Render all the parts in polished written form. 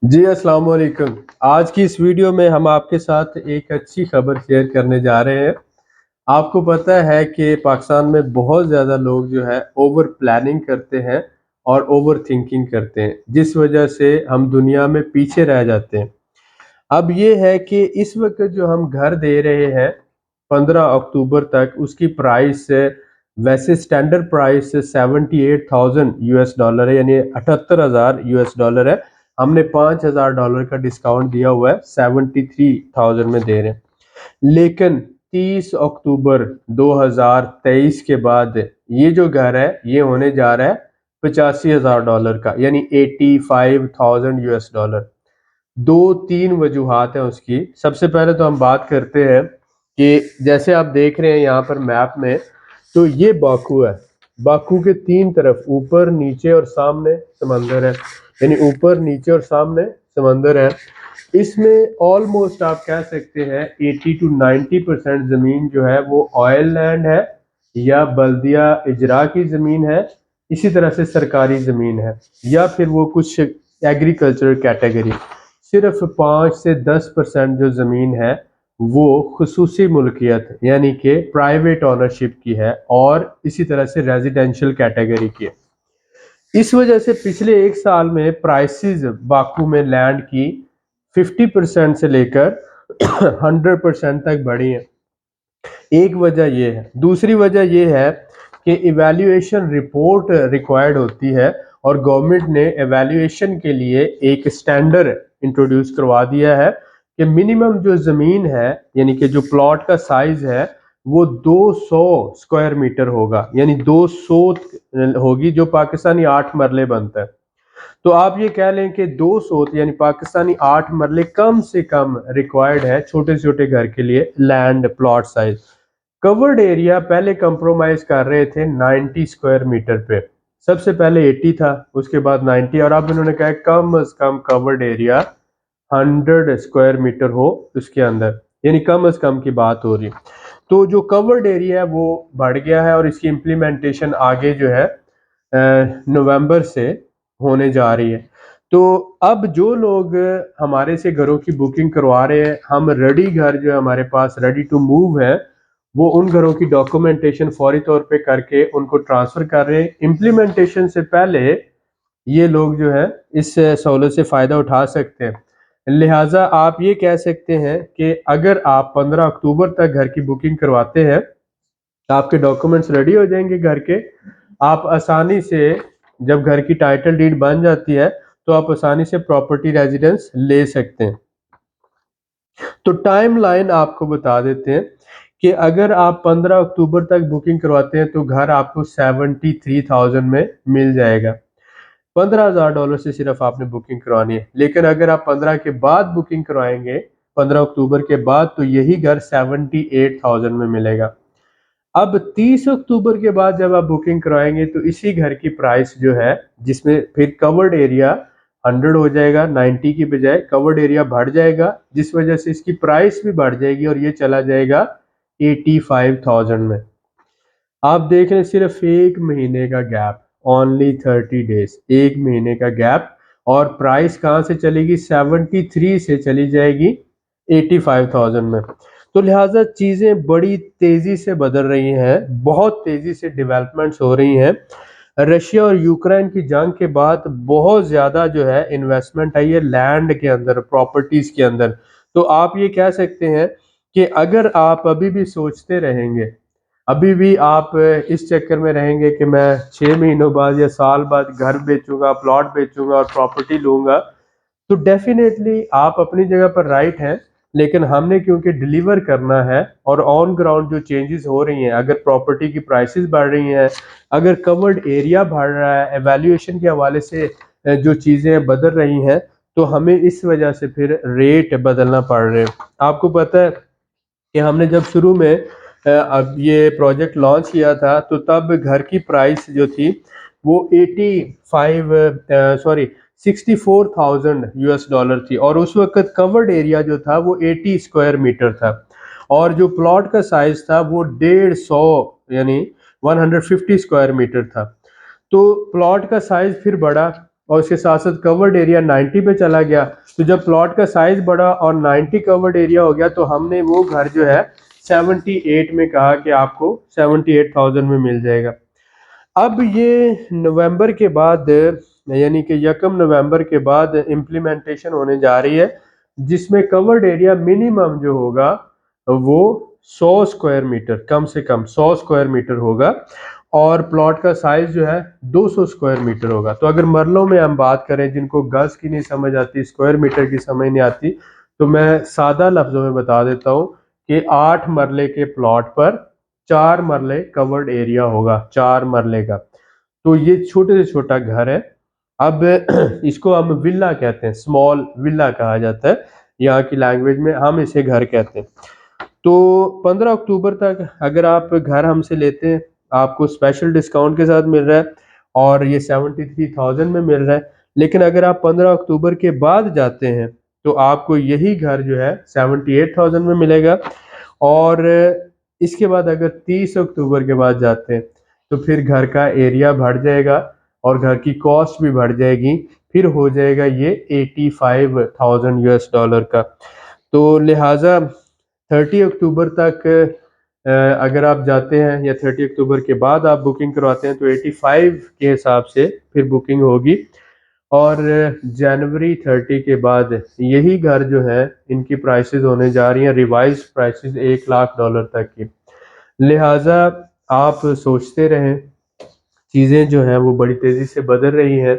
जी अस्सलाम वालेकुम। आज की इस वीडियो में हम आपके साथ एक अच्छी खबर शेयर करने जा रहे हैं। आपको पता है कि पाकिस्तान में बहुत ज़्यादा लोग जो है ओवर प्लानिंग करते हैं और ओवर थिंकिंग करते हैं, जिस वजह से हम दुनिया में पीछे रह जाते हैं। अब ये है कि इस वक्त जो हम घर दे रहे हैं 15 अक्टूबर तक उसकी प्राइस वैसे स्टैंडर्ड प्राइस 78,000 यूएस डॉलर है, यानी 78,000 यूएस डॉलर है। हमने $5,000 का डिस्काउंट दिया हुआ है, 73,000 में दे रहे हैं। लेकिन 30 अक्टूबर 2023 के बाद ये जो घर है ये होने जा रहा है $85,000 का, यानी 85,000 यूएस डॉलर। दो तीन वजूहात हैं उसकी। सबसे पहले तो हम बात करते हैं कि जैसे आप देख रहे हैं यहाँ पर मैप में, तो ये बाकू है। बाकू के तीन तरफ ऊपर नीचे और सामने समंदर है, यानी ऊपर नीचे और सामने समंदर है। इसमें ऑलमोस्ट आप कह सकते हैं 80 to 90% ज़मीन जो है वो ऑयल लैंड है या बल्दिया इजरा की ज़मीन है, इसी तरह से सरकारी ज़मीन है, या फिर वो कुछ एग्रीकल्चर कैटेगरी। सिर्फ 5 से 10% जो ज़मीन है वो खुसूसी मुल्कियत यानी कि प्राइवेट ओनरशिप की है, और इसी तरह से रेजिडेंशियल कैटेगरी की है। इस वजह से पिछले एक साल में प्राइसेस बाकू में लैंड की 50% से लेकर 100% तक बढ़ी है। एक वजह ये है। दूसरी वजह ये है कि इवैल्यूएशन रिपोर्ट रिक्वायर्ड होती है, और गवर्नमेंट ने इवैल्यूएशन के लिए एक स्टैंडर्ड इंट्रोड्यूस करवा दिया है कि मिनिमम जो ज़मीन है, यानी कि जो प्लॉट का साइज है वो 200 स्क्वायर मीटर होगा, यानी 200 होगी, जो पाकिस्तानी 8 मरले बनता है। तो आप ये कह लें कि 200 यानी पाकिस्तानी 8 मरले कम से कम रिक्वायर्ड है छोटे छोटे घर के लिए land plot size. Covered area पहले कंप्रोमाइज कर रहे थे 90 स्क्वायर मीटर पे। सबसे पहले 80 था, उसके बाद 90, और अब इन्होंने कहा कम से कम कवर्ड एरिया 100 स्क्वायर मीटर हो उसके अंदर, यानी कम से कम की बात हो रही है। तो जो कवर्ड एरिया है वो बढ़ गया है, और इसकी इम्प्लीमेंटेशन आगे जो है नवंबर से होने जा रही है। तो अब जो लोग हमारे से घरों की बुकिंग करवा रहे हैं, हम रेडी घर जो है हमारे पास रेडी टू मूव है, वो उन घरों की डॉक्यूमेंटेशन फौरी तौर पे करके उनको ट्रांसफर कर रहे हैं। इम्प्लीमेंटेशन से पहले ये लोग जो है इस सहूलत से फ़ायदा उठा सकते हैं। लिहाजा आप ये कह सकते हैं कि अगर आप 15 अक्टूबर तक घर की बुकिंग करवाते हैं, तो आपके डॉक्यूमेंट्स रेडी हो जाएंगे घर के। आप आसानी से, जब घर की टाइटल डीड बन जाती है, तो आप आसानी से प्रॉपर्टी रेजिडेंस ले सकते हैं। तो टाइम लाइन आपको बता देते हैं कि अगर आप 15 अक्टूबर तक बुकिंग करवाते हैं तो घर आपको 73,000 में मिल जाएगा। $15,000 से सिर्फ आपने बुकिंग करवानी है। लेकिन अगर आप 15 के बाद बुकिंग करवाएंगे, 15 अक्टूबर के बाद, तो यही घर 78,000 में मिलेगा। अब 30 अक्टूबर के बाद जब आप बुकिंग करवाएंगे तो इसी घर की प्राइस जो है, जिसमें फिर कवर्ड एरिया 100 हो जाएगा, 90 की बजाय कवर्ड एरिया बढ़ जाएगा, जिस वजह से इसकी प्राइस भी बढ़ जाएगी और ये चला जाएगा 85,000 में। आप देख रहे हैं सिर्फ एक महीने का गैप, ओनली 30 डेज, एक महीने का गैप, और प्राइस कहाँ से चलेगी, 73 से चली जाएगी 85,000 में। तो लिहाजा चीज़ें बड़ी तेज़ी से बदल रही हैं, बहुत तेज़ी से डेवलपमेंट्स हो रही हैं। रशिया और यूक्रेन की जंग के बाद बहुत ज़्यादा जो है इन्वेस्टमेंट आई है लैंड के अंदर, प्रॉपर्टीज़ के अंदर। तो आप ये कह सकते हैं कि अगर आप अभी भी सोचते रहेंगे, अभी भी आप इस चक्कर में रहेंगे कि मैं 6 महीनों बाद या साल बाद घर बेचूंगा, प्लॉट बेचूंगा और प्रॉपर्टी लूंगा, तो डेफिनेटली आप अपनी जगह पर राइट हैं। लेकिन हमने क्योंकि डिलीवर करना है, और ऑन ग्राउंड जो चेंजेस हो रही हैं, अगर प्रॉपर्टी की प्राइसेस बढ़ रही हैं, अगर कवर्ड एरिया बढ़ रहा है, एवैल्यूएशन के हवाले से जो चीज़ें बदल रही हैं, तो हमें इस वजह से फिर रेट बदलना पड़ रहे हैं। आपको पता है कि हमने जब शुरू में अब ये प्रोजेक्ट लॉन्च किया था, तो तब घर की प्राइस जो थी वो 64,000 यूएस डॉलर थी, और उस वक्त कवर्ड एरिया जो था वो 80 स्क्वायर मीटर था, और जो प्लॉट का साइज था वो 150 यानी 150 स्क्वायर मीटर था। तो प्लॉट का साइज फिर बढ़ा, और उसके साथ साथ कवर्ड एरिया 90 पे चला गया। तो जब प्लॉट का साइज बढ़ा और 90 कवर्ड एरिया हो गया तो हमने वो घर जो है 78 में कहा कि आपको 78,000 में मिल जाएगा। अब ये नवंबर के बाद यानी कि 1 नवंबर के बाद इम्प्लीमेंटेशन होने जा रही है, जिसमें कवर्ड एरिया मिनिमम जो होगा वो 100 स्क्वायर मीटर, कम से कम 100 स्क्वायर मीटर होगा और प्लॉट का साइज जो है 200 स्क्वायर मीटर होगा। तो अगर मरलों में हम बात करें, जिनको गज की नहीं समझ आती, स्क्वायर मीटर की समझ नहीं आती, तो मैं सादा लफ्जों में बता देता हूँ कि 8 मरले के प्लॉट पर 4 मरले कवर्ड एरिया होगा, 4 मरले का। तो ये छोटे से छोटा घर है। अब इसको हम विला कहते हैं, स्मॉल विला कहा जाता है यहाँ की लैंग्वेज में, हम इसे घर कहते हैं। तो 15 अक्टूबर तक अगर आप घर हमसे लेते हैं, आपको स्पेशल डिस्काउंट के साथ मिल रहा है और ये 73,000 में मिल रहा है। लेकिन अगर आप 15 अक्टूबर के बाद जाते हैं तो आपको यही घर जो है 78,000 में मिलेगा। और इसके बाद अगर 30 अक्टूबर के बाद जाते हैं तो फिर घर का एरिया बढ़ जाएगा और घर की कॉस्ट भी बढ़ जाएगी, फिर हो जाएगा ये 85,000 यूएस डॉलर का। तो लिहाजा 30 अक्टूबर तक अगर आप जाते हैं या 30 अक्टूबर के बाद आप बुकिंग करवाते हैं तो 85 के हिसाब से फिर बुकिंग होगी। और जनवरी 30 के बाद यही घर जो है इनकी प्राइसेस होने जा रही हैं रिवाइज प्राइसेस $1,00,000 तक की। लिहाजा आप सोचते रहें, चीज़ें जो हैं वो बड़ी तेज़ी से बदल रही हैं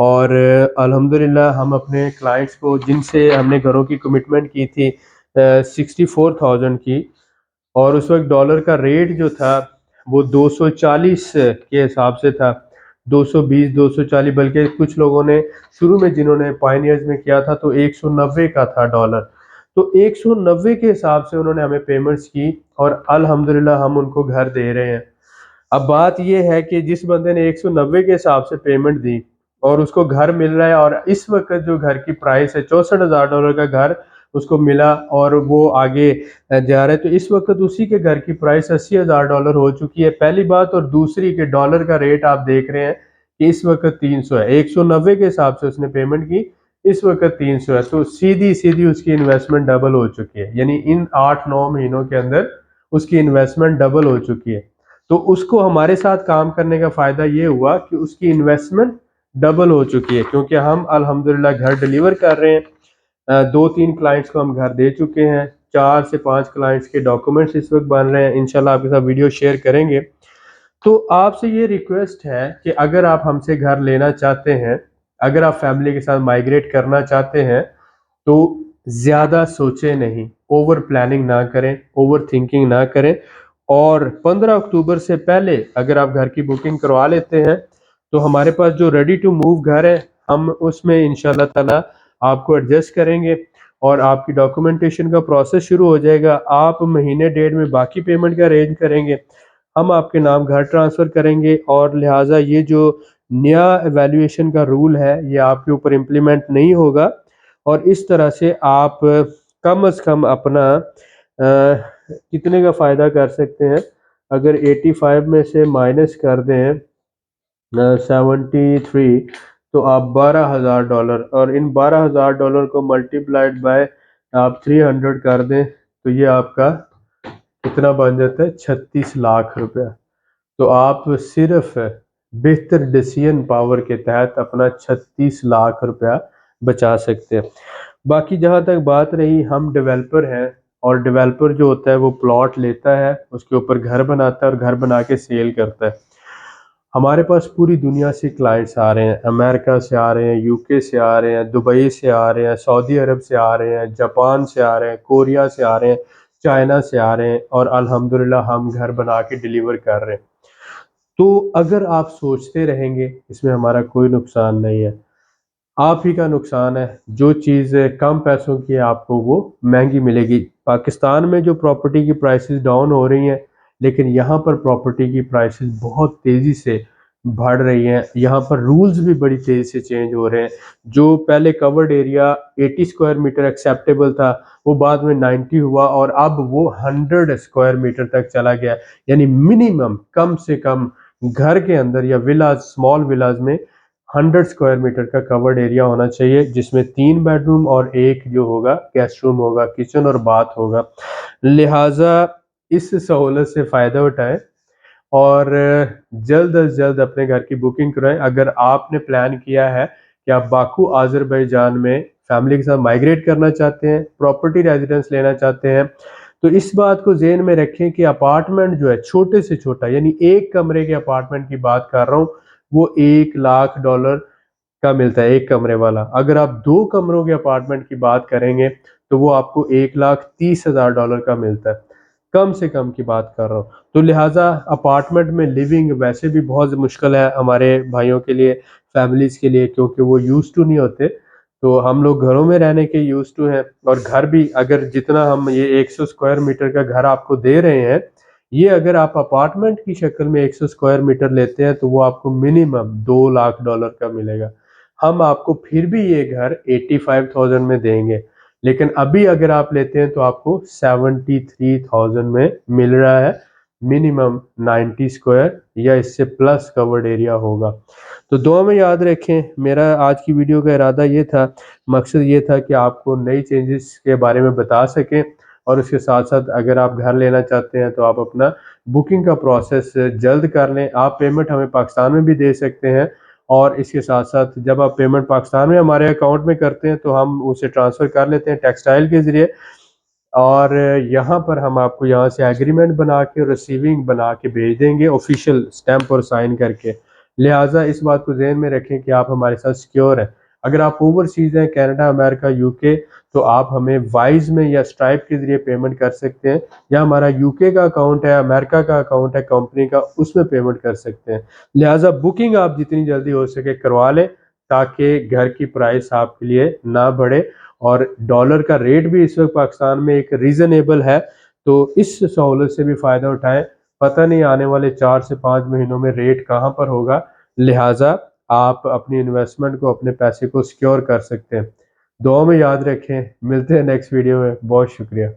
और अल्हम्दुलिल्लाह हम अपने क्लाइंट्स को, जिनसे हमने घरों की कमिटमेंट की थी 64,000 की, और उस वक्त डॉलर का रेट जो था वो 240 के हिसाब से था, 220 240, बल्कि कुछ लोगों ने शुरू में जिन्होंने पायनियर्स में किया था तो 190 का था डॉलर। तो 190 के हिसाब से उन्होंने हमें पेमेंट्स की और अल्हम्दुलिल्लाह हम उनको घर दे रहे हैं। अब बात यह है कि जिस बंदे ने 190 के हिसाब से पेमेंट दी और उसको घर मिल रहा है, और इस वक्त जो घर की प्राइस है $64,000 का घर उसको मिला और वो आगे जा रहा है, तो इस वक्त उसी के घर की प्राइस $80,000 हो चुकी है, पहली बात। और दूसरी के डॉलर का रेट आप देख रहे हैं कि इस वक्त 300 है, 190 के हिसाब से उसने पेमेंट की, इस वक्त 300 है। तो सीधी सीधी उसकी इन्वेस्टमेंट डबल हो चुकी है, यानी इन 8-9 महीनों के अंदर उसकी इन्वेस्टमेंट डबल हो चुकी है। तो उसको हमारे साथ काम करने का फ़ायदा ये हुआ कि उसकी इन्वेस्टमेंट डबल हो चुकी है, क्योंकि हम अल्हम्दुलिल्लाह घर डिलीवर कर रहे हैं। 2-3 क्लाइंट्स को हम घर दे चुके हैं, 4 से 5 क्लाइंट्स के डॉक्यूमेंट्स इस वक्त बन रहे हैं, इंशाल्लाह आपके साथ वीडियो शेयर करेंगे। तो आपसे ये रिक्वेस्ट है कि अगर आप हमसे घर लेना चाहते हैं, अगर आप फैमिली के साथ माइग्रेट करना चाहते हैं, तो ज़्यादा सोचें नहीं, ओवर प्लानिंग ना करें, ओवर थिंकिंग ना करें। और 15 अक्टूबर से पहले अगर आप घर की बुकिंग करवा लेते हैं तो हमारे पास जो रेडी टू मूव घर है, हम उसमें इंशाल्लाह ताला आपको एडजस्ट करेंगे और आपकी डॉक्यूमेंटेशन का प्रोसेस शुरू हो जाएगा। आप महीने डेढ़ में बाकी पेमेंट का अरेंज करेंगे, हम आपके नाम घर ट्रांसफ़र करेंगे। और लिहाजा ये जो नया एवैल्यूएशन का रूल है ये आपके ऊपर इम्प्लीमेंट नहीं होगा और इस तरह से आप कम से कम अपना कितने का फ़ायदा कर सकते हैं। अगर 85 में से माइनस कर दें 73, तो आप $12,000, और इन $12,000 को मल्टीप्लाइड बाय आप 300 कर दें तो ये आपका कितना बन जाता है, 36 लाख रुपया। तो आप सिर्फ बेहतर डिसीजन पावर के तहत अपना 36 लाख रुपया बचा सकते हैं। बाकी जहाँ तक बात रही, हम डेवलपर हैं और डेवलपर जो होता है वो प्लॉट लेता है, उसके ऊपर घर बनाता है और घर बना के सेल करता है। हमारे पास पूरी दुनिया से क्लाइंट्स आ रहे हैं, अमेरिका से आ रहे हैं, यूके से आ रहे हैं, दुबई से आ रहे हैं, सऊदी अरब से आ रहे हैं, जापान से आ रहे हैं, कोरिया से आ रहे हैं, चाइना से आ रहे हैं, और अल्हम्दुलिल्लाह हम घर बना के डिलीवर कर रहे हैं। तो अगर आप सोचते रहेंगे, इसमें हमारा कोई नुकसान नहीं है, आप ही का नुकसान है। जो चीज़ कम पैसों की है आपको वो महंगी मिलेगी। पाकिस्तान में जो प्रॉपर्टी की प्राइसेस डाउन हो रही हैं, लेकिन यहाँ पर प्रॉपर्टी की प्राइसेस बहुत तेज़ी से बढ़ रही हैं। यहाँ पर रूल्स भी बड़ी तेज़ी से चेंज हो रहे हैं। जो पहले covered area 80 square metre acceptable था, वो बाद में 90 हुआ और अब वो 100 स्क्वायर मीटर तक चला गया। यानी मिनिमम, कम से कम घर के अंदर या विलाज, स्मॉल विलाज में 100 स्क्वायर मीटर का कवर्ड एरिया होना चाहिए, जिसमें 3 बेडरूम और एक जो होगा गेस्ट रूम होगा, किचन और बाथ होगा। लिहाजा इस सहूलत से फ़ायदा उठाएं और जल्द अज जल्द अपने घर की बुकिंग कराएं। अगर आपने प्लान किया है कि आप बाकू अज़रबैजान में फैमिली के साथ माइग्रेट करना चाहते हैं, प्रॉपर्टी रेजिडेंस लेना चाहते हैं, तो इस बात को ज़हन में रखें कि अपार्टमेंट जो है छोटे से छोटा, यानी एक कमरे के अपार्टमेंट की बात कर रहा हूँ, वो $1 लाख का मिलता है एक कमरे वाला। अगर आप 2 कमरों के अपार्टमेंट की बात करेंगे तो वो आपको $1,30,000 का मिलता है। कम से कम की बात कर रहा हूँ। तो लिहाजा अपार्टमेंट में लिविंग वैसे भी बहुत मुश्किल है हमारे भाइयों के लिए, फैमिलीज़ के लिए, क्योंकि वो यूज़ टू नहीं होते। तो हम लोग घरों में रहने के यूज़ टू हैं, और घर भी अगर जितना हम ये 100 स्क्वायर मीटर का घर आपको दे रहे हैं, ये अगर आप अपार्टमेंट की शक्ल में 100 स्क्वायर मीटर लेते हैं तो वो आपको मिनिमम $2 लाख का मिलेगा। हम आपको फिर भी ये घर 85,000 में देंगे, लेकिन अभी अगर आप लेते हैं तो आपको 73,000 में मिल रहा है। मिनिमम 90 स्क्वायर या इससे प्लस कवर्ड एरिया होगा। तो दुआ में याद रखें, मेरा आज की वीडियो का इरादा ये था, मकसद ये था कि आपको नई चेंजेस के बारे में बता सकें, और उसके साथ साथ अगर आप घर लेना चाहते हैं तो आप अपना बुकिंग का प्रोसेस जल्द कर लें। आप पेमेंट हमें पाकिस्तान में भी दे सकते हैं, और इसके साथ साथ जब आप पेमेंट पाकिस्तान में हमारे अकाउंट में करते हैं तो हम उसे ट्रांसफ़र कर लेते हैं टेक्सटाइल के ज़रिए, और यहाँ पर हम आपको यहाँ से एग्रीमेंट बना के रिसीविंग बना के भेज देंगे, ऑफिशियल स्टैंप और साइन करके। लिहाजा इस बात को ज़हन में रखें कि आप हमारे साथ सिक्योर हैं। अगर आप ओवरसीज़ हैं, कनाडा, अमेरिका, यूके, तो आप हमें वाइज़ में या स्ट्राइप के ज़रिए पेमेंट कर सकते हैं, या हमारा यूके का अकाउंट है, अमेरिका का अकाउंट है कंपनी का, उसमें पेमेंट कर सकते हैं। लिहाजा बुकिंग आप जितनी जल्दी हो सके करवा लें, ताकि घर की प्राइस आपके लिए ना बढ़े, और डॉलर का रेट भी इस वक्त पाकिस्तान में एक रीज़नेबल है। तो इस सहूलत से भी फ़ायदा उठाएं। पता नहीं आने वाले 4 से 5 महीनों में रेट कहाँ पर होगा, लिहाजा आप अपनी इन्वेस्टमेंट को, अपने पैसे को सिक्योर कर सकते हैं। दुआ में याद रखें। मिलते हैं नेक्स्ट वीडियो में। बहुत शुक्रिया।